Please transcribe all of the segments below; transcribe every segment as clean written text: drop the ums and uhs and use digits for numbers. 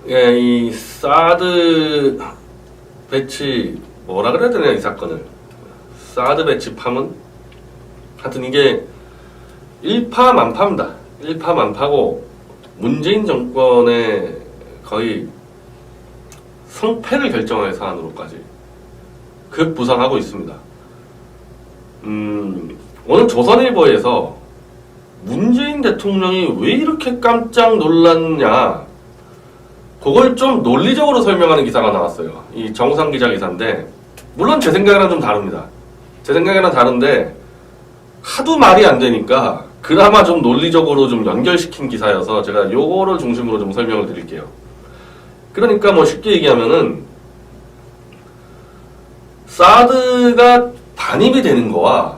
예, 이 사드 배치 뭐라 그래야 되냐 이 사건을. 사드 배치 파문. 하여튼 이게 일파만파입니다. 일파만파고 문재인 정권의 거의 성패를 결정할 사안으로까지 급부상하고 있습니다. 오늘 조선일보에서 문재인 대통령이 왜 이렇게 깜짝 놀랐냐, 그걸 좀 논리적으로 설명하는 기사가 나왔어요. 이 정우상 기자 기사인데, 물론 제 생각이랑 좀 다릅니다. 제 생각이랑 다른데 하도 말이 안 되니까 그나마 좀 논리적으로 좀 연결시킨 기사여서 제가 요거를 중심으로 좀 설명을 드릴게요. 그러니까 뭐 쉽게 얘기하면은 사드가 반입이 되는 거와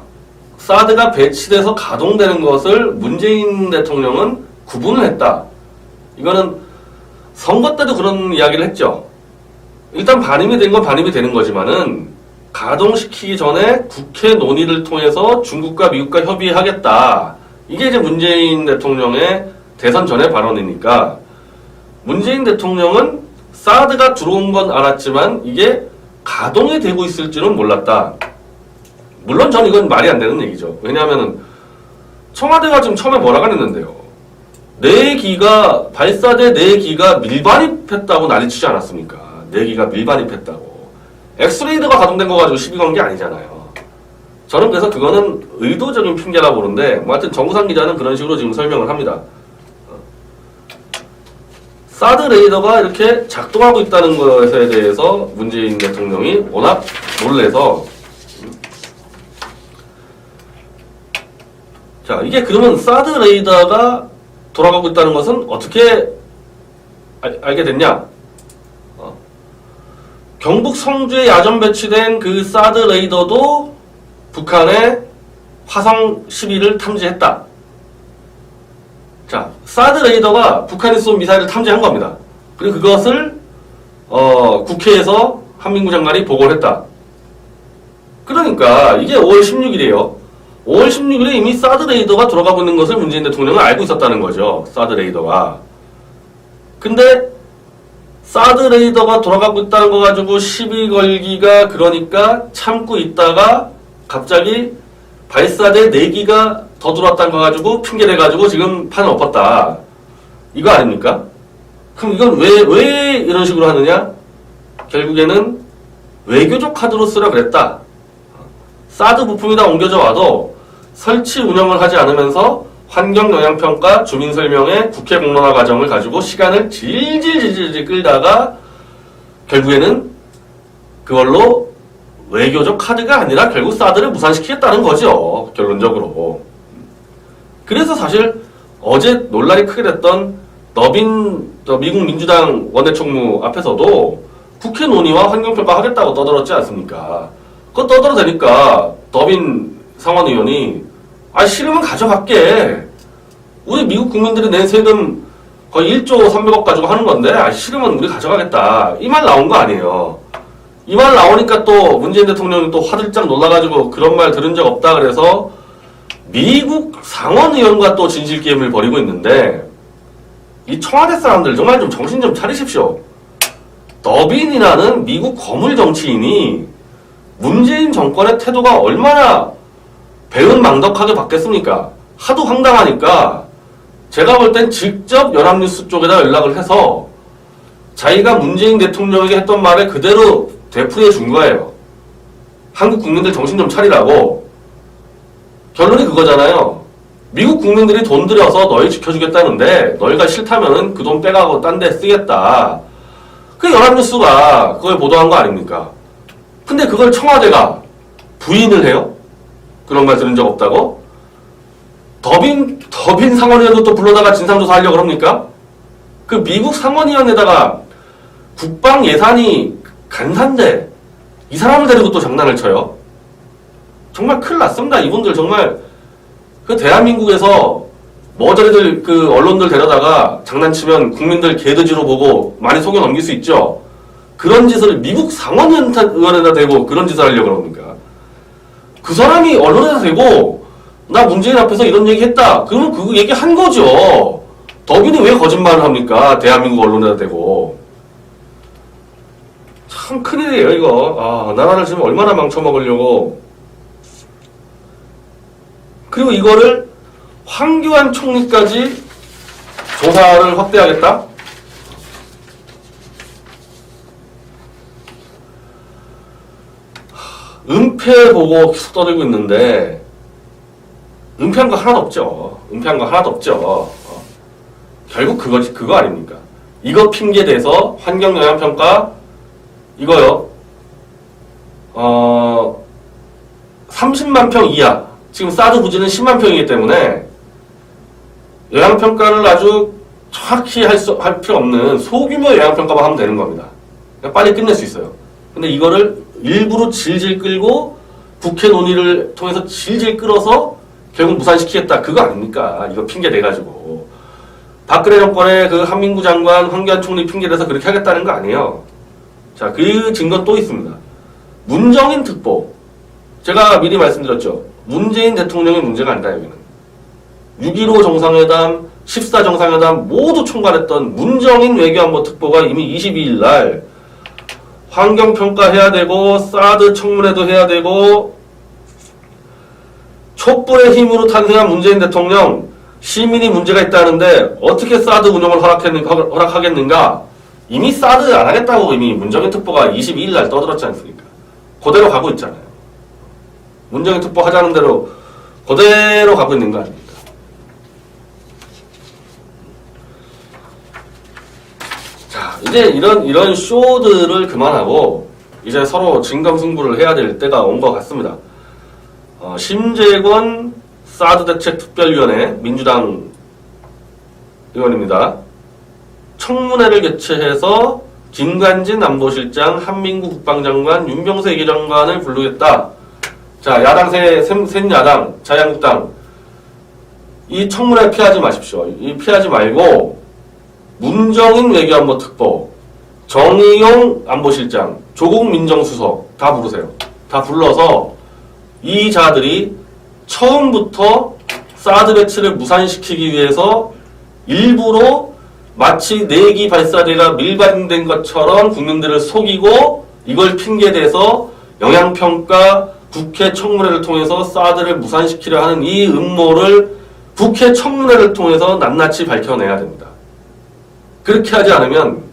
사드가 배치돼서 가동되는 것을 문재인 대통령은 구분을 했다. 이거는 선거 때도 그런 이야기를 했죠. 일단 반입이 된 건 반입이 되는 거지만은 가동시키기 전에 국회 논의를 통해서 중국과 미국과 협의하겠다. 이게 이제 문재인 대통령의 대선 전의 발언이니까 문재인 대통령은 사드가 들어온 건 알았지만 이게 가동이 되고 있을 줄은 몰랐다. 물론 전 이건 말이 안 되는 얘기죠. 왜냐하면 청와대가 지금 처음에 뭐라고 했는데요. 4기가 발사대 4기가 밀반입했다고 난리치지 않았습니까? 4기가 밀반입했다고. 엑스레이더가 가동된 거 가지고 시비 건 게 아니잖아요. 저는 그래서 그거는 의도적인 핑계라 보는데, 뭐 하여튼 정우상 기자는 그런 식으로 지금 설명을 합니다. 사드 레이더가 이렇게 작동하고 있다는 것에 대해서 문재인 대통령이 워낙 놀래서, 자, 이게 그러면 사드 레이더가 돌아가고 있다는 것은 어떻게 알게 됐냐? 경북 성주에 야전 배치된 그 사드 레이더도 북한의 화성 12를 탐지했다. 자, 사드 레이더가 북한이 쏜 미사일을 탐지한 겁니다. 그리고 그것을 국회에서 한민구 장관이 보고를 했다. 그러니까 이게 5월 16일이에요. 5월 16일에 이미 사드 레이더가 돌아가고 있는 것을 문재인 대통령은 알고 있었다는 거죠. 사드 레이더가. 근데 사드 레이더가 돌아가고 있다는 거 가지고 시비 걸기가 그러니까 참고 있다가 갑자기 발사대 4기가 더 들어왔다는 거 가지고 핑계를 가지고 지금 판을 엎었다. 이거 아닙니까? 그럼 이건 왜 이런 식으로 하느냐? 결국에는 외교적 카드로 쓰라 그랬다. 사드 부품이 다 옮겨져 와도 설치 운영을 하지 않으면서 환경영향평가, 주민설명회, 국회 공론화 과정을 가지고 시간을 질질 끌다가 결국에는 그걸로 외교적 카드가 아니라 결국 사드를 무산시키겠다는 거죠. 결론적으로. 그래서 사실 어제 논란이 크게 됐던 미국 민주당 원내총무 앞에서도 국회 논의와 환경평가 하겠다고 떠들었지 않습니까? 그거 떠들어대니까 더빈 상원의원이 싫으면 가져갈게. 우리 미국 국민들이 낸 세금 거의 1조 300억 가지고 하는 건데, 싫으면 우리 가져가겠다. 이 말 나온 거 아니에요. 이 말 나오니까 또 문재인 대통령이 또 화들짝 놀라가지고 그런 말 들은 적 없다 그래서 미국 상원의원과 또 진실게임을 벌이고 있는데, 이 청와대 사람들 정말 좀 정신 좀 차리십시오. 더빈이라는 미국 거물 정치인이 문재인 정권의 태도가 얼마나 배은망덕하게 바뀌었습니까? 하도 황당하니까 제가 볼 땐 직접 연합뉴스 쪽에다 연락을 해서 자기가 문재인 대통령에게 했던 말을 그대로 되풀이해 준 거예요. 한국 국민들 정신 좀 차리라고. 결론이 그거잖아요. 미국 국민들이 돈 들여서 너희 지켜주겠다는데 너희가 싫다면은 그 돈 빼가고 딴 데 쓰겠다. 그 연합뉴스가 그걸 보도한 거 아닙니까? 근데 그걸 청와대가 부인을 해요? 그런 말 들은 적 없다고? 더빈 상원의원도 또 불러다가 진상조사 하려고 그럽니까? 그 미국 상원의원에다가 국방 예산이 간사인데 이 사람을 데리고 또 장난을 쳐요? 정말 큰일 났습니다. 이분들 정말 그 대한민국에서 머저리들 그 언론들 데려다가 장난치면 국민들 개돼지로 보고 많이 속여 넘길 수 있죠. 그런 짓을 미국 상원의원에다 대고 그런 짓을 하려고 그럽니까? 그 사람이 언론에다 대고 나 문재인 앞에서 이런 얘기 했다. 그러면 그 얘기 한 거죠. 더빈이 왜 거짓말을 합니까? 대한민국 언론에다 대고. 참 큰일이에요, 이거. 나라를 지금 얼마나 망쳐먹으려고. 그리고 이거를 황교안 총리까지 조사를 확대하겠다? 은폐 보고 계속 떠들고 있는데, 은폐한 거 하나도 없죠. 은폐한 거 하나도 없죠. 결국 그거 아닙니까? 이거 핑계 대서 환경영향평가, 이거요. 30만 평 이하. 지금 사드 부지는 10만 평이기 때문에 영향평가를 아주 정확히 할 필요 없는 소규모 영향평가만 하면 되는 겁니다. 그러니까 빨리 끝낼 수 있어요. 근데 이거를 일부러 질질 끌고 국회 논의를 통해서 질질 끌어서 결국 무산시키겠다. 그거 아닙니까? 이거 핑계 대가지고. 박근혜 정권의 그 한민구 장관, 황교안 총리 핑계대서 그렇게 하겠다는 거 아니에요. 자, 그 증거는 또 있습니다. 문정인 특보. 제가 미리 말씀드렸죠. 문재인 대통령의 문제가 아니다, 여기는. 6.15 정상회담, 14 정상회담 모두 총괄했던 문정인 외교안보 특보가 이미 22일 날 환경평가 해야 되고, 사드 청문회도 해야 되고, 촛불의 힘으로 탄생한 문재인 대통령, 시민이 문제가 있다는데 어떻게 사드 운영을 허락하겠는가? 이미 사드 안 하겠다고 이미 문정인 특보가 22일 날 떠들었지 않습니까? 그대로 가고 있잖아요. 문정인 특보 하자는 대로 그대로 가고 있는 거 아닙니까? 자, 이제 이런 쇼들을 그만하고 이제 서로 진검승부를 해야 될 때가 온 것 같습니다. 심재권 사드 대책 특별위원회 민주당 의원입니다. 청문회를 개최해서 김관진 안보실장, 한민구 국방장관, 윤병세 외교장관을 부르겠다. 자, 야당 셋야당, 자유한국당 이 청문회 피하지 마십시오. 이 피하지 말고 문정인 외교안보 특보, 정의용 안보실장, 조국 민정수석 다 부르세요. 다 불러서 이 자들이 처음부터 사드 배치를 무산시키기 위해서 일부러 마치 내기 발사대가 밀반된 것처럼 국민들을 속이고 이걸 핑계대서 영향평가 국회 청문회를 통해서 사드를 무산시키려 하는 이 음모를 국회 청문회를 통해서 낱낱이 밝혀내야 됩니다. 그렇게 하지 않으면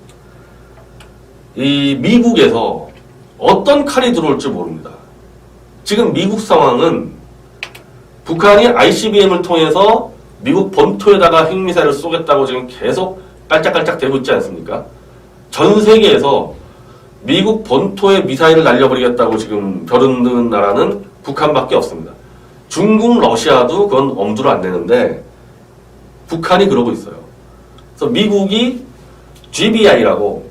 이 미국에서 어떤 칼이 들어올지 모릅니다. 지금 미국 상황은 북한이 ICBM을 통해서 미국 본토에다가 핵미사일을 쏘겠다고 지금 계속 깔짝깔짝 대고 있지 않습니까? 전 세계에서 미국 본토에 미사일을 날려버리겠다고 지금 벼르는 나라는 북한밖에 없습니다. 중국, 러시아도 그건 엄두를 안 내는데 북한이 그러고 있어요. 그래서 미국이 GBI라고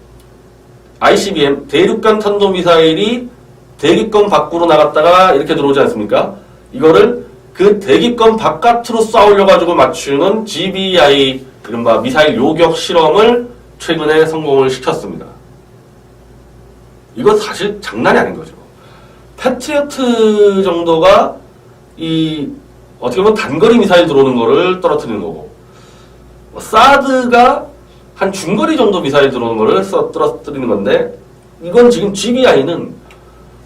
ICBM 대륙간 탄도미사일이 대기권 밖으로 나갔다가 이렇게 들어오지 않습니까? 이거를 그 대기권 바깥으로 쏴올려가지고 맞추는 GBI 이른바 미사일 요격 실험을 최근에 성공을 시켰습니다. 이건 사실 장난이 아닌 거죠. 패트리어트 정도가 어떻게 보면 단거리 미사일 들어오는 거를 떨어뜨리는 거고, 사드가 한 중거리 정도 미사일 들어오는 거를 떨어뜨리는 건데, 이건 지금 GBI는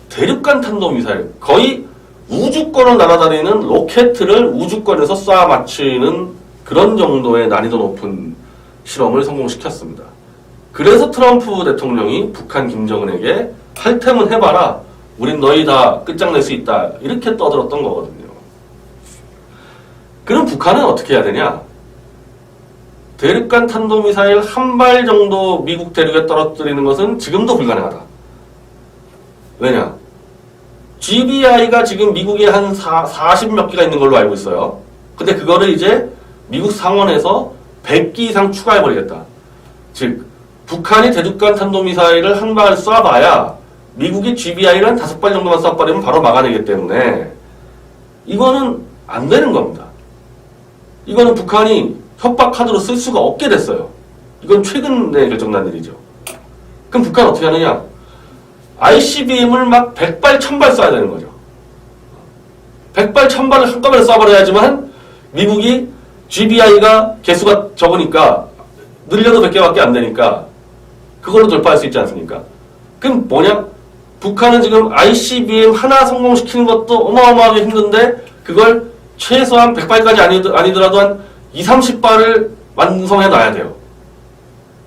대륙간 탄도 미사일, 거의 우주권을 날아다니는 로켓을 우주권에서 쏴 맞추는 그런 정도의 난이도 높은 실험을 성공시켰습니다. 그래서 트럼프 대통령이 북한 김정은에게 할 테면 해봐라. 우린 너희 다 끝장낼 수 있다. 이렇게 떠들었던 거거든요. 그럼 북한은 어떻게 해야 되냐? 대륙간 탄도미사일 한 발 정도 미국 대륙에 떨어뜨리는 것은 지금도 불가능하다. 왜냐? GBI가 지금 미국에 한 40몇 개가 있는 걸로 알고 있어요. 근데 그거를 이제 미국 상원에서 100기 이상 추가해버리겠다. 즉, 북한이 대륙간 탄도미사일을 한 발 쏴봐야 미국이 GBI를 한 5발 정도만 쏴버리면 바로 막아내기 때문에 이거는 안 되는 겁니다. 이거는 북한이 협박 카드로 쓸 수가 없게 됐어요. 이건 최근에 결정난 일이죠. 그럼 북한 어떻게 하느냐? ICBM을 막 100발, 1000발 쏴야 되는 거죠. 100발, 1000발을 한꺼번에 쏴버려야지만 미국이 GBI가 개수가 적으니까 늘려도 100개밖에 안 되니까 그걸로 돌파할 수 있지 않습니까? 그럼 뭐냐? 북한은 지금 ICBM 하나 성공시키는 것도 어마어마하게 힘든데 그걸 최소한 100발까지 아니더라도 한 2, 30발을 완성해 놔야 돼요.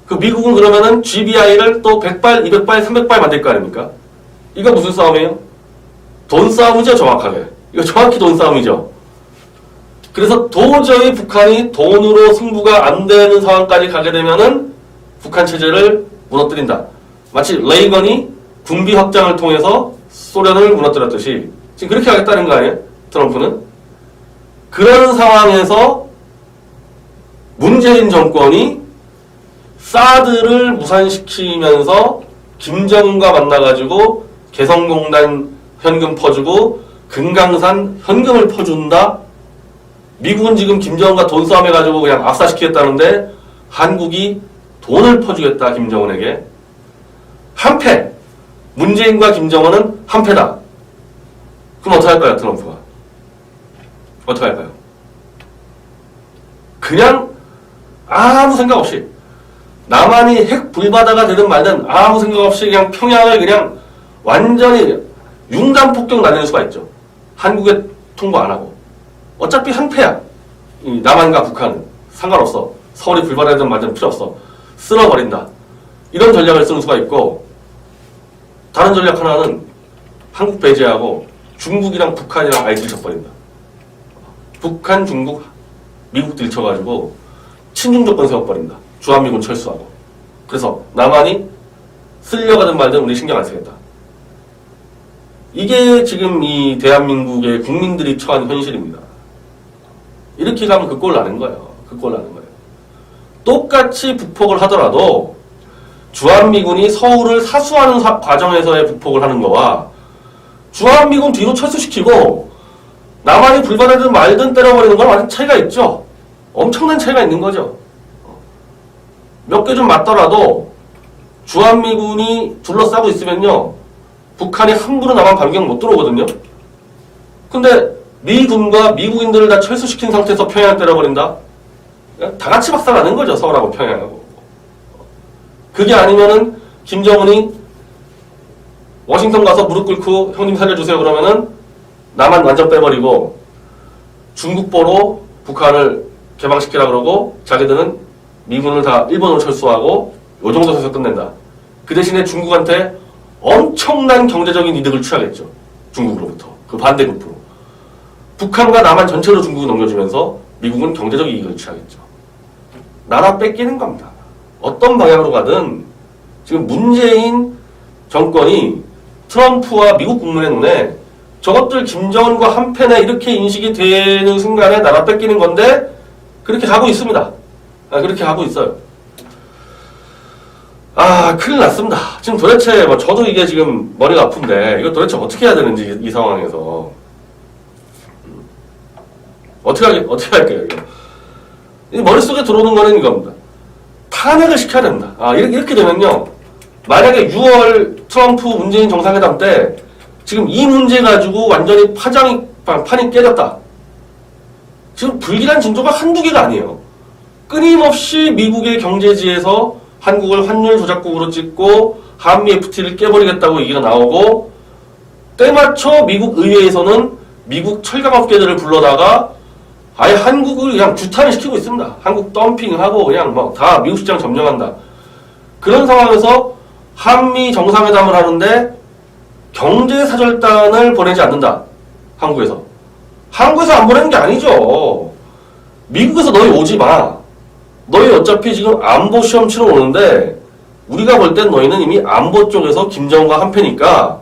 그 미국은 그러면은 GBI를 또 100발, 200발, 300발 만들 거 아닙니까? 이거 무슨 싸움이에요? 돈 싸움이죠, 정확하게. 이거 정확히 돈 싸움이죠. 그래서 도저히 북한이 돈으로 승부가 안 되는 상황까지 가게 되면은 북한 체제를 무너뜨린다. 마치 레이건이 군비 확장을 통해서 소련을 무너뜨렸듯이 지금 그렇게 하겠다는 거 아니에요? 트럼프는? 그런 상황에서 문재인 정권이 사드를 무산시키면서 김정은과 만나가지고 개성공단 현금 퍼주고 금강산 현금을 퍼준다? 미국은 지금 김정은과 돈 싸움해가지고 그냥 압사시키겠다는데 한국이 돈을 퍼주겠다, 김정은에게. 한패! 문재인과 김정은은 한패다. 그럼 어떻게 할까요, 트럼프가? 어떻게 할까요? 그냥 아무 생각 없이 남한이 핵 불바다가 되든 말든 아무 생각 없이 그냥 평양을 그냥 완전히 융단 폭격 날리는 수가 있죠. 한국에 통보 안 하고. 어차피 한패야. 이 남한과 북한은 상관없어. 서울이 불바다든 말든 필요 없어. 쓸어버린다. 이런 전략을 쓰는 수가 있고, 다른 전략 하나는 한국 배제하고 중국이랑 북한이랑 아예 들쳐버린다. 북한, 중국, 미국 들쳐가지고 친중 조건 세워버린다. 주한미군 철수하고. 그래서 남한이 쓸려가든 말든 우리 신경 안 쓰겠다. 이게 지금 이 대한민국의 국민들이 처한 현실입니다. 이렇게 가면 그 꼴 나는 거예요. 그 꼴 나는 거예요. 똑같이 북폭을 하더라도 주한미군이 서울을 사수하는 과정에서의 북폭을 하는 거와 주한미군 뒤로 철수시키고 남한이 불바다든 말든 때려버리는 건 완전 차이가 있죠. 엄청난 차이가 있는 거죠. 몇 개 좀 맞더라도 주한미군이 둘러싸고 있으면요, 북한이 함부로 남한 반경 못 들어오거든요. 근데 미군과 미국인들을 다 철수시킨 상태에서 평양을 때려버린다? 다 같이 박살나는 거죠, 서울하고 평양하고. 그게 아니면은 김정은이 워싱턴 가서 무릎 꿇고 형님 살려주세요 그러면은 남한 완전 빼버리고 중국보로 북한을 개방시키라 그러고 자기들은 미군을 다 일본으로 철수하고 요 정도 해서 끝낸다. 그 대신에 중국한테 엄청난 경제적인 이득을 취하겠죠. 중국으로부터. 그 반대급부로. 북한과 남한 전체로 중국을 넘겨주면서 미국은 경제적 이익을 취하겠죠. 나라 뺏기는 겁니다. 어떤 방향으로 가든 지금 문재인 정권이 트럼프와 미국 국민의 눈에 저것들 김정은과 한패네 이렇게 인식이 되는 순간에 나라 뺏기는 건데 그렇게 가고 있습니다. 그렇게 가고 있어요. 큰일 났습니다. 지금 도대체 저도 이게 지금 머리가 아픈데 이거 도대체 어떻게 해야 되는지 이 상황에서 어떻게 할게요 이거. 이 머릿속에 들어오는 거는 이겁니다. 탄핵을 시켜야 된다. 이렇게 되면요, 만약에 6월 트럼프 문재인 정상회담 때 지금 이 문제 가지고 완전히 판이 깨졌다. 지금 불길한 징조가 한두 개가 아니에요. 끊임없이 미국의 경제지에서 한국을 환율 조작국으로 찍고 한미 FTA를 깨버리겠다고 얘기가 나오고, 때맞춰 미국 의회에서는 미국 철강업계들을 불러다가 아예 한국을 그냥 규탄을 시키고 있습니다. 한국 덤핑하고 그냥 다 미국 시장 점령한다. 그런 상황에서 한미 정상회담을 하는데 경제사절단을 보내지 않는다. 한국에서. 한국에서 안 보내는 게 아니죠. 미국에서 너희 오지 마. 너희 어차피 지금 안보 시험 치러 오는데 우리가 볼 땐 너희는 이미 안보 쪽에서 김정은과 한패니까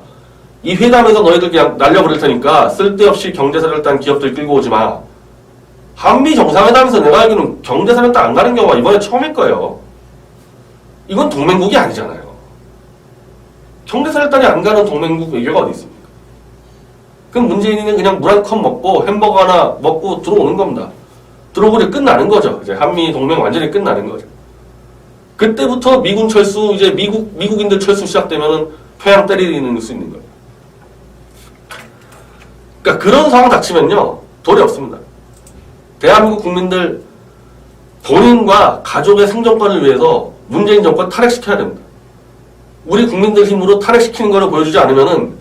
이 회담에서 너희들 그냥 날려버릴 테니까 쓸데없이 경제사절단 기업들 끌고 오지 마. 한미 정상회담에서 내가 알기로는 경제사절단 안 가는 경우가 이번에 처음일 거예요. 이건 동맹국이 아니잖아요. 경제사절단이 안 가는 동맹국 외교가 어디 있습니까? 그럼 문재인이는 그냥 물 한 컵 먹고 햄버거 하나 먹고 들어오는 겁니다. 들어오고 이제 끝나는 거죠. 이제 한미 동맹 완전히 끝나는 거죠. 그때부터 미군 철수, 이제 미국인들 철수 시작되면은 평양 때리는 수 있는 거예요. 그러니까 그런 상황 닥치면요, 도리 없습니다. 대한민국 국민들 본인과 가족의 생존권을 위해서 문재인 정권 탈핵시켜야 됩니다. 우리 국민들 힘으로 탄핵시키는 거를 보여주지 않으면은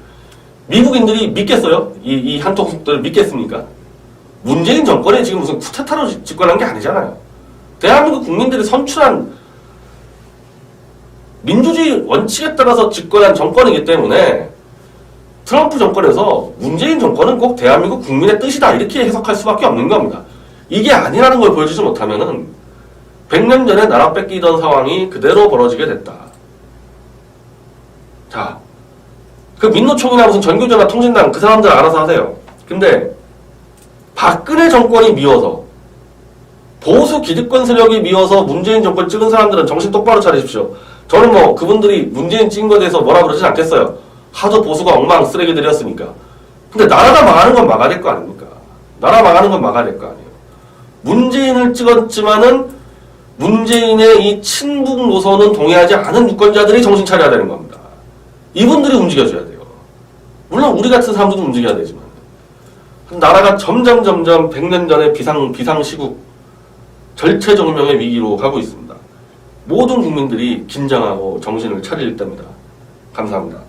미국인들이 믿겠어요? 이 한통속들을 믿겠습니까? 문재인 정권이 지금 무슨 쿠데타로 집권한 게 아니잖아요. 대한민국 국민들이 선출한 민주주의 원칙에 따라서 집권한 정권이기 때문에 트럼프 정권에서 문재인 정권은 꼭 대한민국 국민의 뜻이다 이렇게 해석할 수밖에 없는 겁니다. 이게 아니라는 걸 보여주지 못하면은 100년 전에 나라 뺏기던 상황이 그대로 벌어지게 됐다. 자, 그 민노총이나 무슨 전교조나 통신당 그 사람들 알아서 하세요. 근데 박근혜 정권이 미워서 보수 기득권 세력이 미워서 문재인 정권 찍은 사람들은 정신 똑바로 차리십시오. 저는 뭐 그분들이 문재인 찍은 거에 대해서 뭐라 그러진 않겠어요. 하도 보수가 엉망 쓰레기들이었으니까. 근데 나라가 망하는 건 막아야 될 거 아닙니까? 나라 망하는 건 막아야 될 거 아니에요. 문재인을 찍었지만은 문재인의 이 친북 노선은 동의하지 않은 유권자들이 정신 차려야 되는 겁니다. 이분들이 움직여줘야 돼요. 물론 우리 같은 사람들도 움직여야 되지만 나라가 점점 100년 전의 비상시국 절체정명의 위기로 가고 있습니다. 모든 국민들이 긴장하고 정신을 차릴 때입니다. 감사합니다.